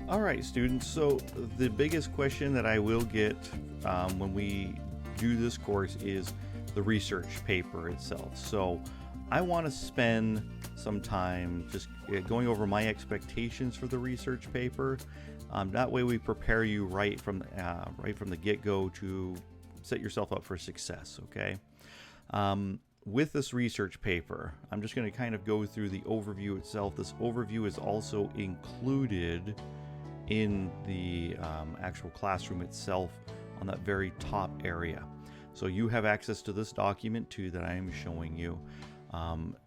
All right, students. So the biggest question that I will get when we do this course is the research paper itself. So I want to spend some time just going over my expectations for the research paper. That way, we prepare you right from the get-go to set yourself up for success. Okay. With this research paper, I'm just going to kind of go through the overview itself. This overview is also included in the actual classroom itself on that very top area. So you have access to this document too that I am showing you,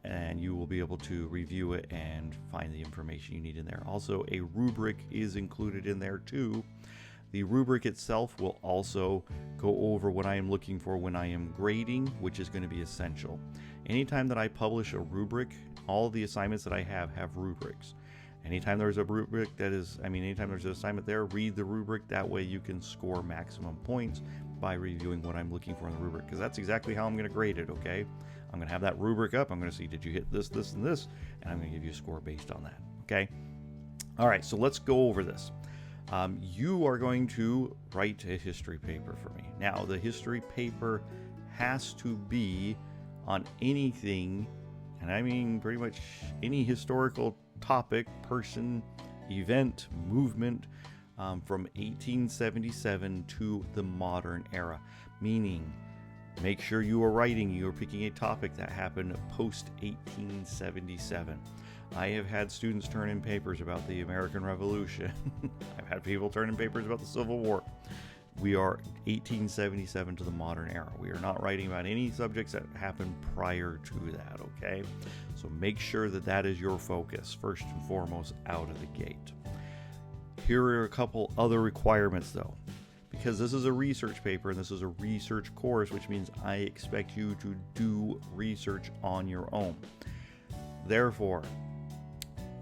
and you will be able to review it and find the information you need in there. Also, a rubric is included in there too. The rubric itself will also go over what I am looking for when I am grading, which is going to be essential. Anytime that I publish a rubric, all the assignments that I have rubrics. Anytime there's a rubric anytime there's an assignment there, read the rubric. That way you can score maximum points by reviewing what I'm looking for in the rubric, because that's exactly how I'm going to grade it, okay? I'm going to have that rubric up. I'm going to see, did you hit this, this, and this? And I'm going to give you a score based on that, okay? All right, so let's go over this. You are going to write a history paper for me. Now, the history paper has to be on anything, and I mean pretty much any historical topic, person, event, movement from 1877 to the modern era. Meaning, make sure you're picking a topic that happened post 1877. I have had students turn in papers about the American Revolution. I've had people turn in papers about the Civil War. We are 1877 to the modern era. We are not writing about any subjects that happened prior to that, okay? So make sure that that is your focus, first and foremost, out of the gate. Here are a couple other requirements, though. Because this is a research paper and this is a research course, which means I expect you to do research on your own. Therefore,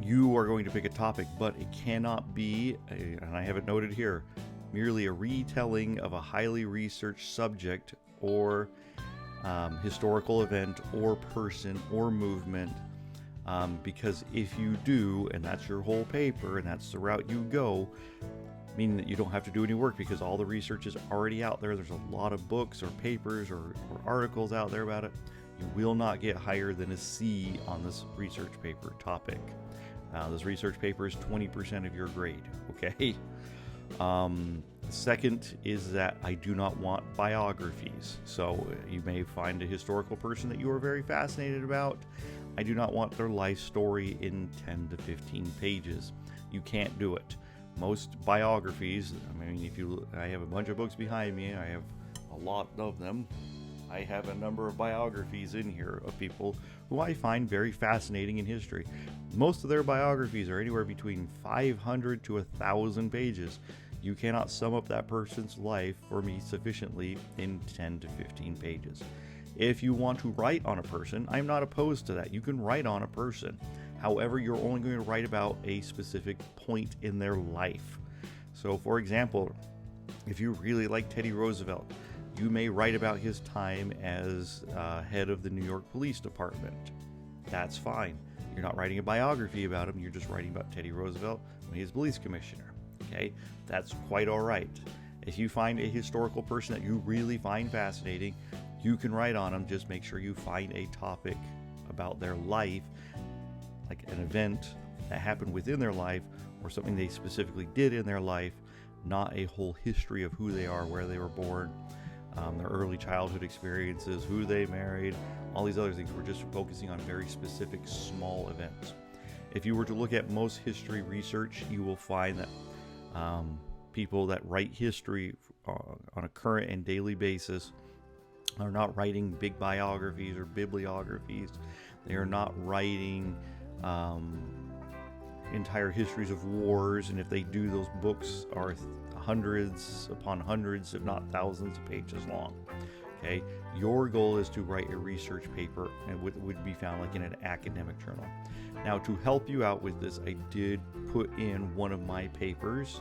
you are going to pick a topic, but it cannot be, and I have it noted here, merely a retelling of a highly researched subject or historical event or person or movement, because if you do, and that's your whole paper and that's the route you go, meaning that you don't have to do any work because all the research is already out there. There's a lot of books or papers or articles out there about it. You will not get higher than a C on this research paper topic. This research paper is 20% of your grade, okay? Second is that I do not want biographies. So you may find a historical person that you are very fascinated about. I do not want their life story in 10 to 15 pages. You can't do it. Most biographies, I have a bunch of books behind me. I have a lot of them. I have a number of biographies in here of people who I find very fascinating in history. Most of their biographies are anywhere between 500 to 1,000 pages. You cannot sum up that person's life for me sufficiently in 10 to 15 pages. If you want to write on a person, I'm not opposed to that. You can write on a person. However, you're only going to write about a specific point in their life. So, for example, if you really like Teddy Roosevelt, you may write about his time as head of the New York Police Department. That's fine. You're not writing a biography about him. You're just writing about Teddy Roosevelt when he was police commissioner. Okay? That's quite all right. If you find a historical person that you really find fascinating, you can write on them. Just make sure you find a topic about their life, like an event that happened within their life or something they specifically did in their life, not a whole history of who they are, where they were born, their early childhood experiences, who they married, all these other things. We're just focusing on very specific small events. If you were to look at most history research, you will find that people that write history on a current and daily basis are not writing big biographies or bibliographies. They are not writing entire histories of wars, and if they do, those books are hundreds upon hundreds, if not thousands of pages long. Okay, your goal is to write a research paper, and would be found like in an academic journal. Now, to help you out with this, I did put in one of my papers.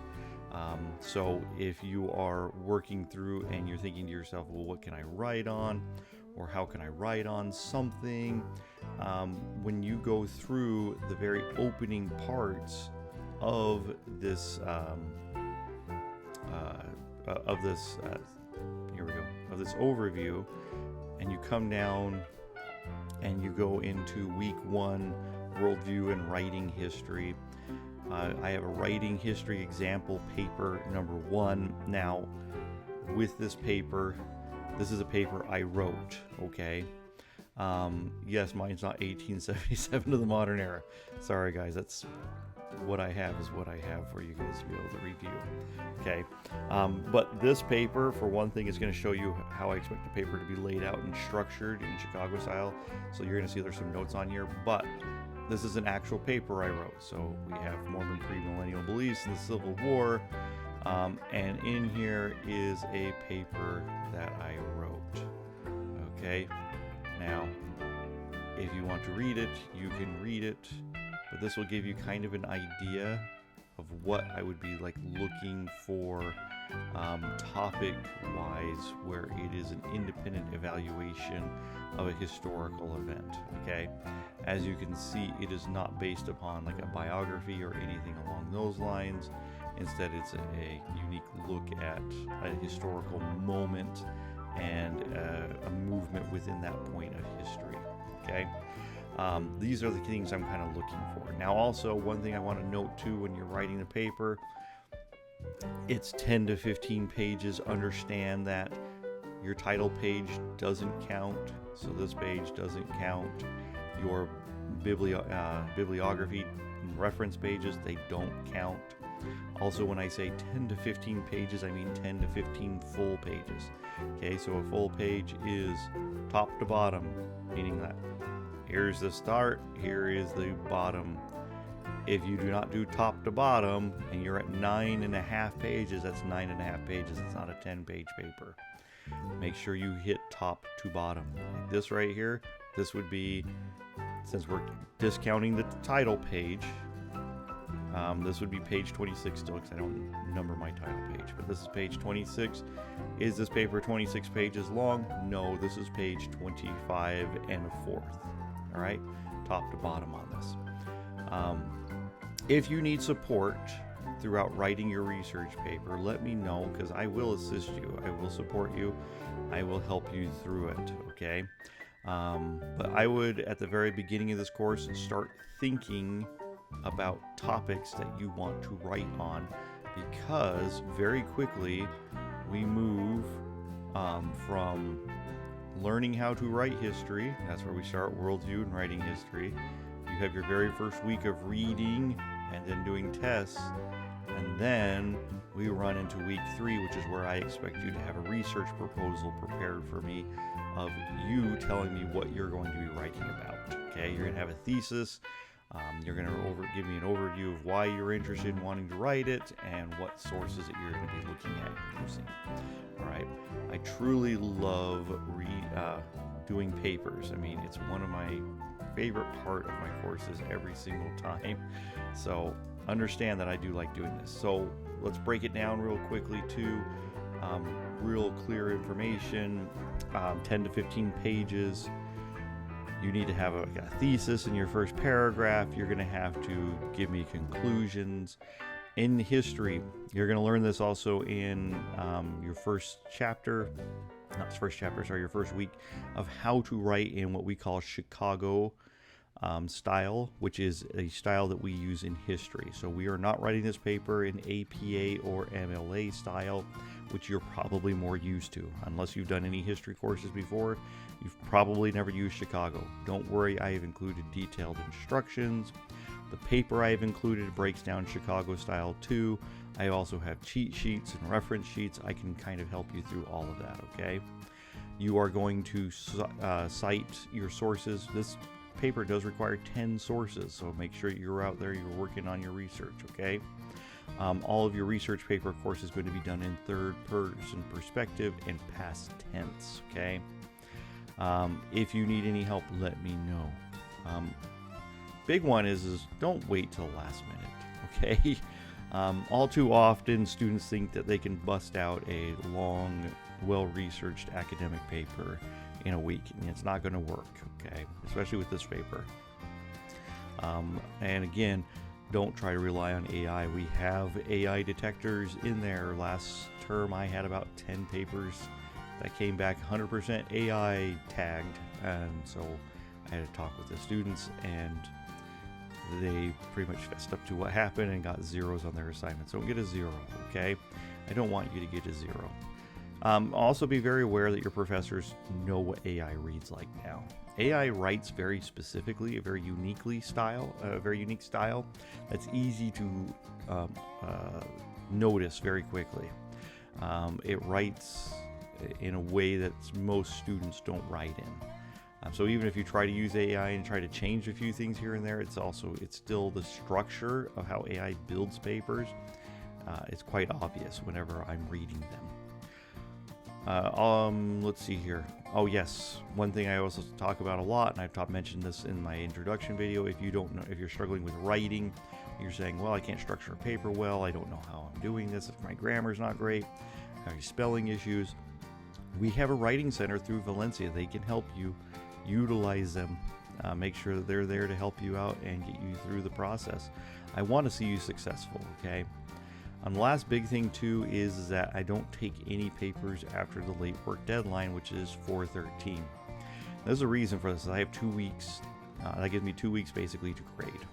So if you are working through and you're thinking to yourself, well, what can I write on? Or how can I write on something? When you go through the very opening parts, of this here we go, of this overview, and you come down and you go into week 1, worldview and writing history. I have a writing history example paper number 1. Now, with this paper, this is a paper I wrote, okay? Yes, mine's not 1877 to the modern era. Sorry guys, that's what I have is what I have for you guys to be able to review. Okay, but this paper, for one thing, is going to show you how I expect the paper to be laid out and structured in Chicago style. So you're going to see there's some notes on here, but this is an actual paper I wrote. So we have Mormon premillennial beliefs in the Civil War, and in here is a paper that I wrote. Okay, now if you want to read it, you can read it, but this will give you kind of an idea of what I would be like looking for topic wise, where it is an independent evaluation of a historical event. Okay, as you can see, it is not based upon like a biography or anything along those lines. Instead, it's a unique look at a historical moment and a movement within that point of history. Okay, these are the things I'm kind of looking for. Now, also, one thing I want to note too, when you're writing the paper, it's 10 to 15 pages. Understand that your title page doesn't count, so this page doesn't count. Your bibliography and reference pages, they don't count. Also, when I say 10 to 15 pages, I mean 10 to 15 full pages. Okay, so a full page is top to bottom, meaning that here's the start, here is the bottom. If you do not do top to bottom and you're at 9.5 pages, that's 9.5 pages. It's not a 10-page paper. Make sure you hit top to bottom. Like this right here, this would be, since we're discounting the title page, this would be page 26 still, because I don't number my title page, but this is page 26. Is this paper 26 pages long? No, this is page 25 and a fourth. All right, top to bottom on this. If you need support throughout writing your research paper, let me know, because I will assist you. I will support you. I will help you through it, okay? But I would, at the very beginning of this course, start thinking about topics that you want to write on, because very quickly we move from learning how to write history. That's where we start, worldview and writing history. You have your very first week of reading and then doing tests, and then we run into week 3, which is where I expect you to have a research proposal prepared for me of you telling me what you're going to be writing about. Okay, you're going to have a thesis. You're going to give me an overview of why you're interested in wanting to write it and what sources that you're going to be looking at using. All right. I truly love doing papers. I mean, it's one of my favorite part of my courses every single time. So understand that I do like doing this. So let's break it down real quickly to real clear information, 10 to 15 pages. You need to have a thesis in your first paragraph. You're going to have to give me conclusions. In history, you're going to learn this also in your first chapter, your first week of how to write in what we call Chicago style, which is a style that we use in history. So we are not writing this paper in APA or MLA style, which you're probably more used to. Unless you've done any history courses before, you've probably never used Chicago. Don't worry, I have included detailed instructions. The paper I have included breaks down Chicago style too. I also have cheat sheets and reference sheets. I can kind of help you through all of that, okay? You are going to cite your sources. This paper does require 10 sources, so make sure you're out there, you're working on your research, okay? All of your research paper, of course, is going to be done in third-person perspective and past tense, okay? If you need any help, let me know. Big one is don't wait till the last minute, okay? All too often, students think that they can bust out a long, well-researched academic paper in a week, and it's not going to work, okay? Especially with this paper. And again, don't try to rely on AI. We have AI detectors in there. Last term I had about 10 papers that came back 100% AI tagged, and so I had to talk with the students, and they pretty much fessed up to what happened and got zeros on their assignments. Don't get a zero, okay? I don't want you to get a zero. Also be very aware that your professors know what AI reads like now. AI writes very specifically, a very unique style that's easy to notice very quickly. It writes in a way that most students don't write in. So even if you try to use AI and try to change a few things here and there, it's still the structure of how AI builds papers. It's quite obvious whenever I'm reading them. Let's see here. Oh yes, one thing I also talk about a lot, and I've mentioned this in my introduction video. If you're struggling with writing, you're saying, well, I can't structure a paper well, I don't know how I'm doing this, if my grammar's not great, I have spelling issues. We have a writing center through Valencia. They can help you. Utilize them. Make sure that they're there to help you out and get you through the process. I want to see you successful, okay? The last big thing too is that I don't take any papers after the late work deadline, which is 4/13. There's a reason for this. I have 2 weeks. That gives me 2 weeks basically to grade.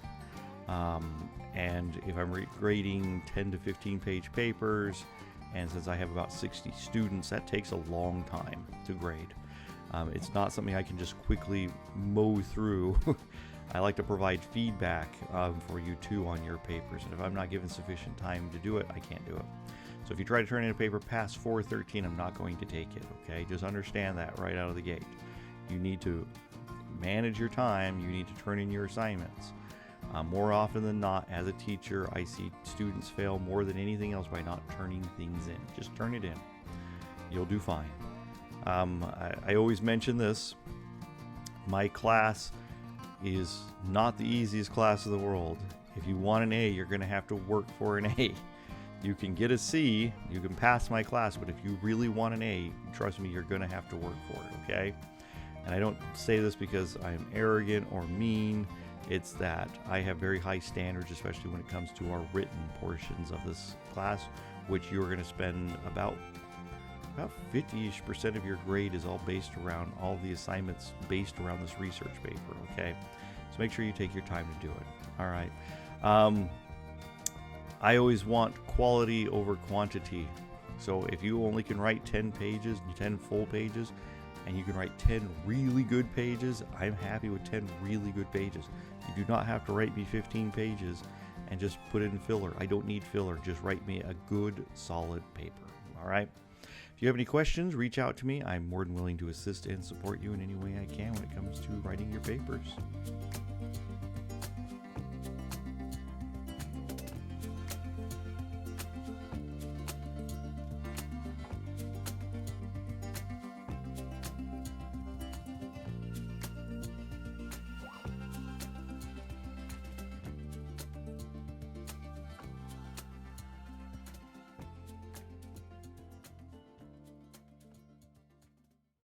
And if I'm grading 10 to 15 page papers, and since I have about 60 students, that takes a long time to grade. It's not something I can just quickly mow through. I like to provide feedback for you too on your papers, and if I'm not given sufficient time to do it, I can't do it. So if you try to turn in a paper past 4/13, I'm not going to take it, okay? Just understand that right out of the gate. You need to manage your time. You need to turn in your assignments. More often than not, as a teacher, I see students fail more than anything else by not turning things in. Just turn it in. You'll do fine. I always mention this. My class is not the easiest class in the world. If you want an A, you're going to have to work for an A. You can get a C, you can pass my class, but if you really want an A, trust me, you're going to have to work for it, okay? And I don't say this because I'm arrogant or mean. It's that I have very high standards, especially when it comes to our written portions of this class, which you're going to spend about 50-ish% of your grade is all based around all the assignments based around this research paper, okay? So make sure you take your time to do it. All right. I always want quality over quantity. So if you only can write 10 pages, 10 full pages, and you can write 10 really good pages, I'm happy with 10 really good pages. You do not have to write me 15 pages and just put in filler. I don't need filler. Just write me a good, solid paper. All right? If you have any questions, reach out to me. I'm more than willing to assist and support you in any way I can when it comes to writing your papers.